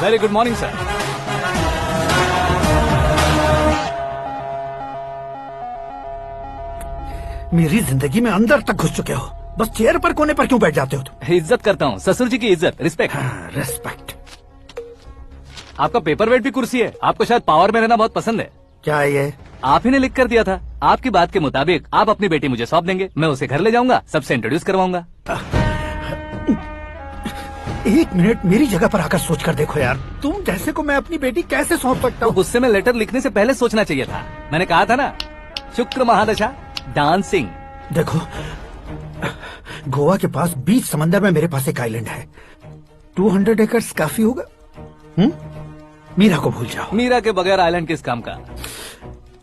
Very good morning sir. मेरी जिंदगी में अंदर तक घुस चुके हो, बस चेयर पर कोने पर क्यों बैठ जाते हो तुम? इज्जत करता हूँ, ससुर जी की इज्जत, रिस्पेक्ट। रेस्पेक्ट। आपका पेपर वेट भी कुर्सी है। आपको शायद पावर में रहना बहुत पसंद है। क्या है ये? आप ही ने लिख कर दिया था। आपकी बात के मुताबिक आप अपनी बेटी मुझे सौंप देंगे, मैं उसे घर ले जाऊंगा, सबसे इंट्रोड्यूस करवाऊंगा। एक मिनट मेरी जगह पर आकर सोच कर देखो यार, तुम जैसे को मैं अपनी बेटी कैसे सौंप सकता हूँ? गुस्से में लेटर लिखने से पहले सोचना चाहिए था। मैंने कहा था ना, शुक्र महादशा डांसिंग। देखो, गोवा के पास बीच समंदर में मेरे पास एक आइलैंड है, 200 एकर्स काफी होगा। मीरा को भूल जाओ। मीरा के बगैर आइलैंड किस काम का?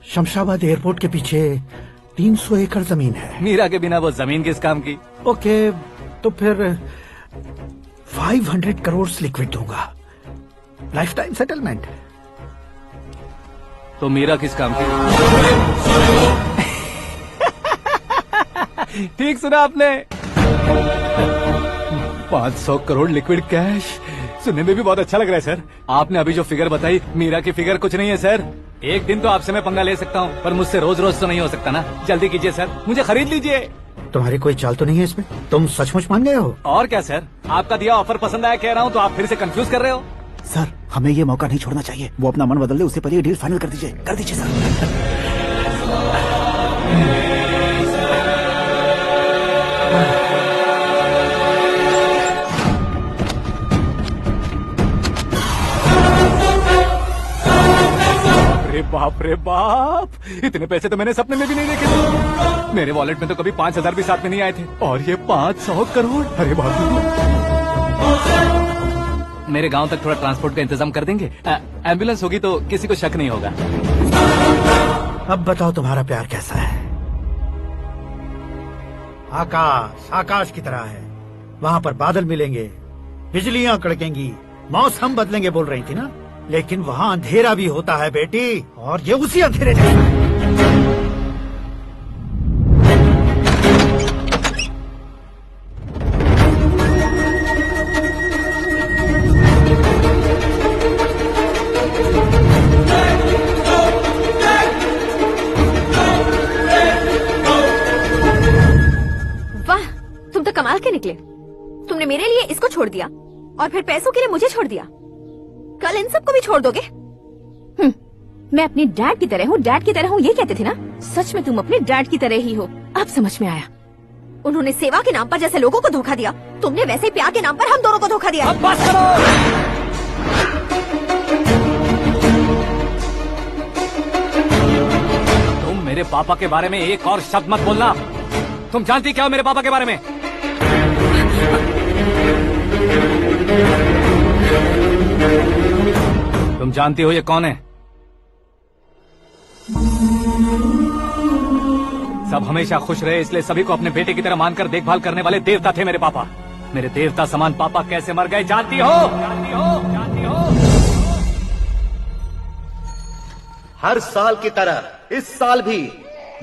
शमशाबाद एयरपोर्ट के पीछे 300 एकड़ जमीन है। मीरा के बिना वो जमीन किस काम की? ओके, तो फिर 500 करोड़ लिक्विड दूंगा, लाइफ टाइम सेटलमेंट। तो मीरा किस काम की? ठीक सुना आपने, 500 करोड़ लिक्विड कैश। सुनने में भी बहुत अच्छा लग रहा है सर। आपने अभी जो फिगर बताई, मीरा की फिगर कुछ नहीं है सर। एक दिन तो आपसे मैं पंगा ले सकता हूँ, पर मुझसे रोज रोज तो नहीं हो सकता ना। जल्दी कीजिए सर, मुझे खरीद लीजिए। तुम्हारी कोई चाल तो नहीं है इसमें? तुम सचमुच मान गए हो? और क्या सर, आपका दिया ऑफर पसंद आया कह रहा हूँ, तो आप फिर से कंफ्यूज कर रहे हो। सर, हमें ये मौका नहीं छोड़ना चाहिए। वो अपना मन बदल दे, उससे पहले ये डील फाइनल कर दीजिए। कर दीजिए सर। बाप रे बाप, इतने पैसे तो मैंने सपने में भी नहीं देखे थे। मेरे वॉलेट में तो कभी 5,000 भी साथ में नहीं आए थे, और ये 500 करोड़। अरे बाप रे। मेरे गांव तक थोड़ा ट्रांसपोर्ट का इंतजाम कर देंगे? एम्बुलेंस होगी तो किसी को शक नहीं होगा। अब बताओ तुम्हारा प्यार कैसा है? आकाश आकाश की तरह है, वहाँ पर बादल मिलेंगे, बिजलियाँ कड़केंगी, मौसम बदलेंगे बोल रही थी ना। लेकिन वहाँ अंधेरा भी होता है बेटी, और ये उसी अंधेरे जैसा है। वाह, तुम तो कमाल के निकले। तुमने मेरे लिए इसको छोड़ दिया और फिर पैसों के लिए मुझे छोड़ दिया। कल इन सबको भी छोड़ दोगे? मैं अपने डैड की तरह हूँ, डैड की तरह हूँ, ये कहते थे ना। सच में तुम अपने डैड की तरह ही हो। अब समझ में आया। उन्होंने सेवा के नाम पर जैसे लोगों को धोखा दिया, तुमने वैसे ही प्यार के नाम पर हम दोनों को धोखा दिया। अब बस करो। तुम मेरे पापा के बारे में एक और शब्द मत बोलना। तुम जानती क्या हो मेरे पापा के बारे में? तुम जानती हो ये कौन है? सब हमेशा खुश रहे, इसलिए सभी को अपने बेटे की तरह मानकर देखभाल करने वाले देवता थे मेरे पापा। मेरे देवता समान पापा कैसे मर गए जानती हो? जानती हो? जानती हो? हर साल की तरह इस साल भी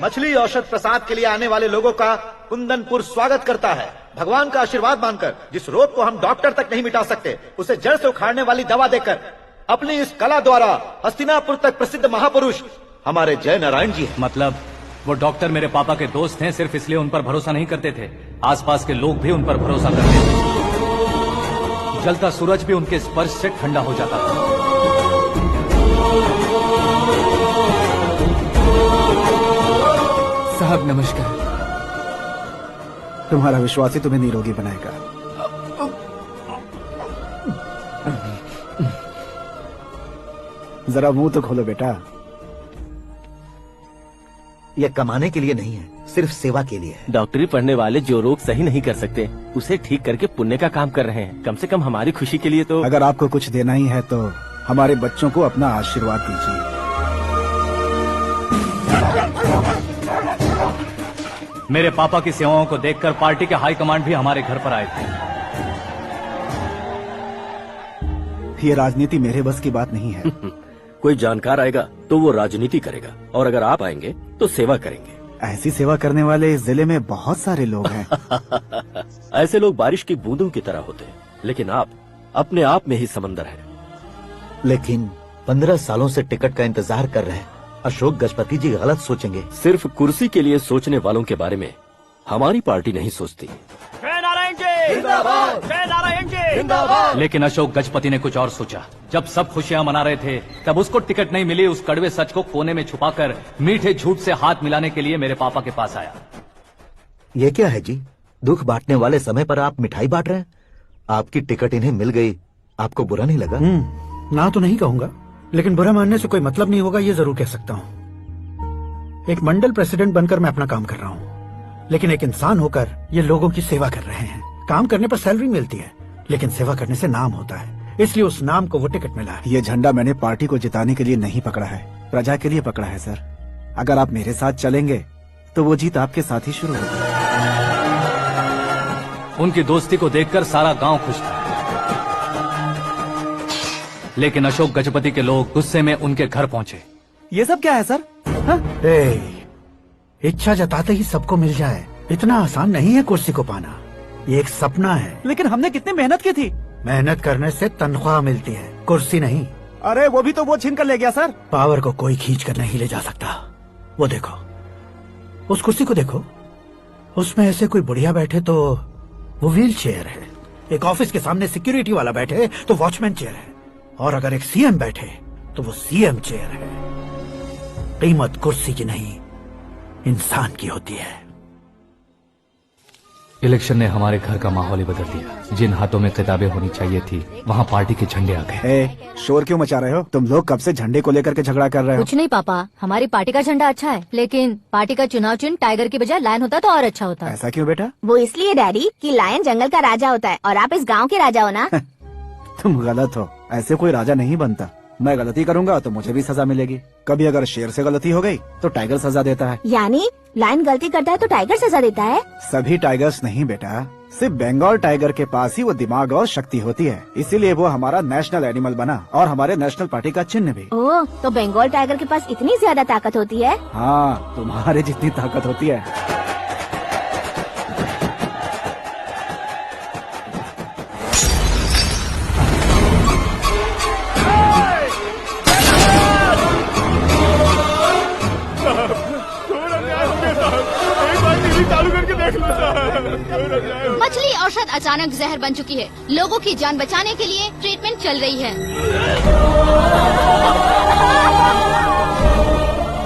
मछली औषध प्रसाद के लिए आने वाले लोगों का कुंदनपुर स्वागत करता है। भगवान का आशीर्वाद मानकर जिस रोग को हम डॉक्टर तक नहीं मिटा सकते, उसे जड़ से उखाड़ने वाली दवा देकर अपनी इस कला द्वारा हस्तिनापुर तक प्रसिद्ध महापुरुष हमारे जय नारायण जी हैं। मतलब वो डॉक्टर मेरे पापा के दोस्त हैं, सिर्फ इसलिए उन पर भरोसा नहीं करते थे, आसपास के लोग भी उन पर भरोसा करते थे। जलता सूरज भी उनके स्पर्श से ठंडा हो जाता था। साहब नमस्कार। तुम्हारा विश्वास ही तुम्हें निरोगी बनाएगा। जरा मुंह तो खोलो बेटा। यह कमाने के लिए नहीं है, सिर्फ सेवा के लिए है। डॉक्टरी पढ़ने वाले जो रोग सही नहीं कर सकते, उसे ठीक करके पुण्य का काम कर रहे हैं। कम से कम हमारी खुशी के लिए तो। अगर आपको कुछ देना ही है तो हमारे बच्चों को अपना आशीर्वाद दीजिए। मेरे पापा की सेवाओं को देखकर पार्टी के हाई कमांड भी हमारे घर पर आए थे। ये राजनीति मेरे बस की बात नहीं है। कोई जानकार आएगा तो वो राजनीति करेगा, और अगर आप आएंगे तो सेवा करेंगे। ऐसी सेवा करने वाले इस जिले में बहुत सारे लोग हैं। ऐसे लोग बारिश की बूंदों की तरह होते हैं, लेकिन आप अपने आप में ही समंदर हैं। लेकिन 15 सालों से टिकट का इंतजार कर रहे हैं। अशोक गजपति जी गलत सोचेंगे। सिर्फ कुर्सी के लिए सोचने वालों के बारे में हमारी पार्टी नहीं सोचती। लेकिन अशोक गजपति ने कुछ और सोचा। जब सब खुशियां मना रहे थे तब उसको टिकट नहीं मिली। उस कड़वे सच को कोने में छुपाकर मीठे झूठ से हाथ मिलाने के लिए मेरे पापा के पास आया। ये क्या है जी? दुख बांटने वाले समय पर आप मिठाई बांट रहे हैं। आपकी टिकट इन्हें मिल गई, आपको बुरा नहीं लगा? ना तो नहीं कहूंगा, लेकिन बुरा मानने से कोई मतलब नहीं होगा, ये जरूर कह सकता हूँ। एक मंडल प्रेसिडेंट बनकर मैं अपना काम कर रहा हूँ, लेकिन एक इंसान होकर ये लोगों की सेवा कर रहे हैं। काम करने पर सैलरी मिलती है, लेकिन सेवा करने से नाम होता है, इसलिए उस नाम को वो टिकट मिला है। ये झंडा मैंने पार्टी को जिताने के लिए नहीं पकड़ा है, प्रजा के लिए पकड़ा है सर। अगर आप मेरे साथ चलेंगे तो वो जीत आपके साथ ही शुरू होगी। उनकी दोस्ती को देखकर सारा गांव खुश था, लेकिन अशोक गजपति के लोग गुस्से में उनके घर पहुंचे। ये सब क्या है सर? इच्छा जताते ही सबको मिल जाए, इतना आसान नहीं है कुर्सी को पाना। ये एक सपना है। लेकिन हमने कितनी मेहनत की थी। मेहनत करने से तनख्वाह मिलती है, कुर्सी नहीं। अरे वो भी तो वो छीन कर ले गया सर। पावर को कोई खींच कर नहीं ले जा सकता। वो देखो, उस कुर्सी को देखो, उसमें ऐसे कोई बुढ़िया बैठे तो वो व्हील चेयर है। एक ऑफिस के सामने सिक्योरिटी वाला बैठे तो वॉचमैन चेयर है, और अगर एक सीएम बैठे तो वो सीएम चेयर है। कीमत कुर्सी की नहीं, इंसान की होती है। इलेक्शन ने हमारे घर का माहौल ही बदल दिया। जिन हाथों में किताबें होनी चाहिए थी, वहाँ पार्टी के झंडे आ गए। शोर क्यों मचा रहे हो? तुम लोग कब से झंडे को लेकर के झगड़ा कर रहे हो? कुछ नहीं पापा, हमारी पार्टी का झंडा अच्छा है, लेकिन पार्टी का चुनाव चिन्ह टाइगर की बजाय लायन होता तो और अच्छा होता। ऐसा क्यों बेटा? वो इसलिए डैडी कि लायन जंगल का राजा होता है और आप इस गांव के राजा हो ना। तुम गलत हो, ऐसे कोई राजा नहीं बनता। मैं गलती करूंगा तो मुझे भी सजा मिलेगी। कभी अगर शेर से गलती हो गई तो टाइगर सजा देता है। यानी लायन गलती करता है तो टाइगर सजा देता है? सभी टाइगर्स नहीं बेटा, सिर्फ बंगाल टाइगर के पास ही वो दिमाग और शक्ति होती है, इसीलिए वो हमारा नेशनल एनिमल बना और हमारे नेशनल पार्टी का चिन्ह भी। ओह, तो बंगाल टाइगर के पास इतनी ज्यादा ताकत होती है? हाँ, तुम्हारे जितनी ताकत होती है। मछली औषध अचानक जहर बन चुकी है। लोगों की जान बचाने के लिए ट्रीटमेंट चल रही है।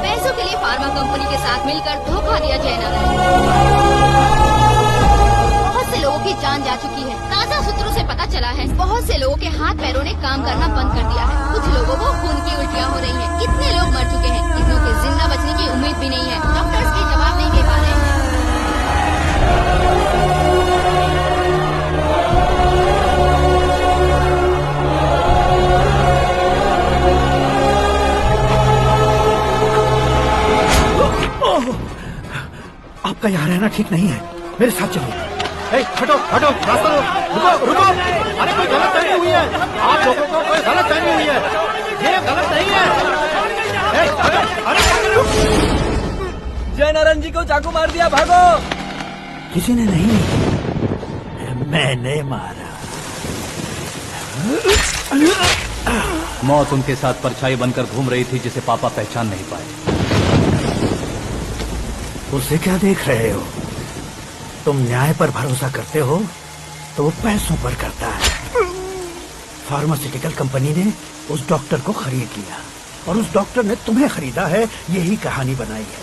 पैसों के लिए फार्मा कंपनी के साथ मिलकर धोखा दिया जाए ना। बहुत से लोगों की जान जा चुकी है। ताज़ा सूत्रों से पता चला है बहुत से लोगों के हाथ पैरों ने काम करना बंद कर दिया है। कुछ लोगों को खून की उल्टियाँ हो रही हैं। कितने लोग मर चुके हैं, कितनों के जिंदा बचने की उम्मीद भी नहीं है। डॉक्टर्स के जवाब नहीं दे पा रहे हैं। आपका यहाँ रहना ठीक नहीं है, मेरे साथ चलिए। हटो हटो, रास्ता रुको रुको। अरे कोई गलत फहमी हुई है, आप लोगों को कोई गलत फहमी हुई है, ये गलत नहीं है। जय नारायण जी को चाकू मार दिया, भागो। किसी ने नहीं, मैंने मारा। मौत उनके साथ परछाई बनकर घूम रही थी, जिसे पापा पहचान नहीं पाए। उसे क्या देख रहे हो? तुम न्याय पर भरोसा करते हो तो वो पैसों पर करता है। फार्मास्यूटिकल कंपनी ने उस डॉक्टर को खरीद लिया और उस डॉक्टर ने तुम्हें खरीदा है, यही कहानी बनाई है।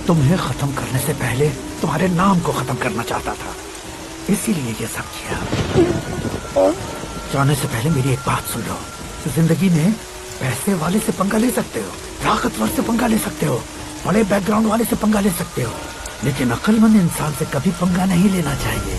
तुम्हें खत्म करने से पहले तुम्हारे नाम को खत्म करना चाहता था, इसीलिए ये सब किया। जाने से पहले मेरी एक बात सुन लो। जिंदगी में पैसे वाले से पंगा ले सकते हो, ताकतवर से पंगा ले सकते हो, बड़े बैकग्राउंड वाले से पंगा ले सकते हो, लेकिन अक्लमंद इंसान से कभी पंगा नहीं लेना चाहिए।